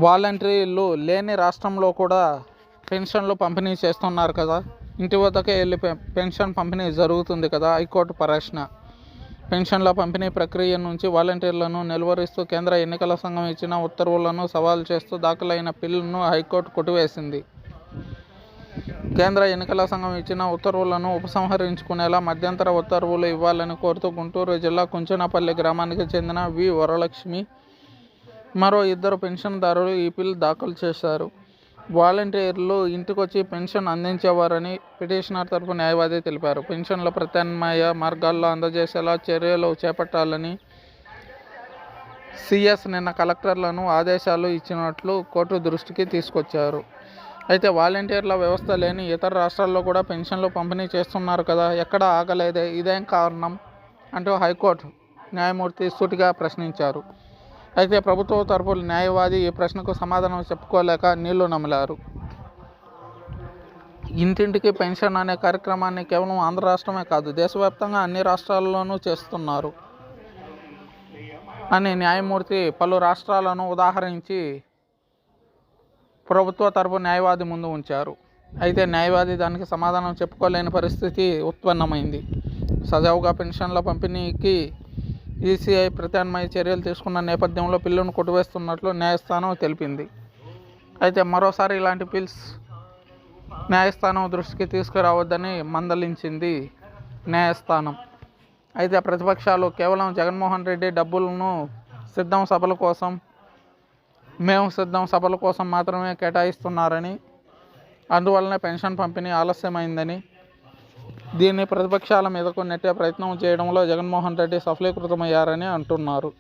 వాలంటీర్లు లేని రాష్ట్రంలో కూడా పెన్షన్లు పంపిణీ చేస్తున్నారు కదా. ఇంటి వద్దకే వెళ్ళి పెన్షన్ పంపిణీ జరుగుతుంది కదా. హైకోర్టు ప్రశ్న. పెన్షన్ల పంపిణీ ప్రక్రియ నుంచి వాలంటీర్లను నిలువరిస్తూ కేంద్ర ఎన్నికల సంఘం ఇచ్చిన ఉత్తర్వులను సవాల్ చేస్తూ దాఖలైన పిల్ను హైకోర్టు కొట్టివేసింది. కేంద్ర ఎన్నికల సంఘం ఇచ్చిన ఉత్తర్వులను ఉపసంహరించుకునేలా మధ్యంతర ఉత్తర్వులు ఇవ్వాలని కోరుతూ గుంటూరు జిల్లా కుంచనపల్లి గ్రామానికి చెందిన వి వరలక్ష్మి మరో 2 పెన్షన్దారులు ఈ పిల్ దాఖలు చేశారు. వాలంటీర్లు ఇంటికొచ్చి పెన్షన్ అందించేవారని పిటిషనర్ తరపు న్యాయవాది తెలిపారు. పెన్షన్ల ప్రత్యామ్నాయ మార్గాల్లో అందజేసేలా చర్యలు చేపట్టాలని సిఎస్ నిన్న కలెక్టర్లను ఆదేశాలు ఇచ్చినట్లు కోర్టు దృష్టికి తీసుకొచ్చారు. అయితే వాలంటీర్ల వ్యవస్థ లేని ఇతర రాష్ట్రాల్లో కూడా పెన్షన్లు పంపిణీ చేస్తున్నారు కదా, ఎక్కడా ఆగలేదే, ఇదేం కారణం అంటూ హైకోర్టు న్యాయమూర్తి సూటిగా ప్రశ్నించారు. అయితే ప్రభుత్వ తరపు న్యాయవాది ఈ ప్రశ్నకు సమాధానం చెప్పుకోలేక నీళ్లు నమిలారు. ఇంటింటికి పెన్షన్ అనే కార్యక్రమాన్ని కేవలం ఆంధ్ర రాష్ట్రమే కాదు, దేశవ్యాప్తంగా అన్ని రాష్ట్రాల్లోనూ చేస్తున్నారు అని న్యాయమూర్తి పలు రాష్ట్రాలను ఉదాహరించి ప్రభుత్వ తరపు న్యాయవాది ముందు ఉంచారు. అయితే న్యాయవాది దానికి సమాధానం చెప్పుకోలేని పరిస్థితి ఉత్పన్నమైంది. సజావుగా పెన్షన్ల పంపిణీకి ఈసీఐ ప్రత్యామ్నాయ చర్యలు తీసుకున్న నేపథ్యంలో పిల్లును కొట్టివేస్తున్నట్లు న్యాయస్థానం తెలిపింది. అయితే మరోసారి ఇలాంటి పిల్స్ న్యాయస్థానం దృష్టికి తీసుకురావద్దని మందలించింది న్యాయస్థానం. అయితే ప్రతిపక్షాలు కేవలం జగన్మోహన్ రెడ్డి డబ్బులను సిద్ధం సభల కోసం మాత్రమే కేటాయిస్తున్నారని, అందువల్లనే పెన్షన్ పంపిణీ ఆలస్యమైందని, దీన్ని ప్రతిపక్షాల మీదకు నెట్టే ప్రయత్నం చేయడంలో జగన్మోహన్ రెడ్డి సఫలీకృతమయ్యారని అంటున్నారు.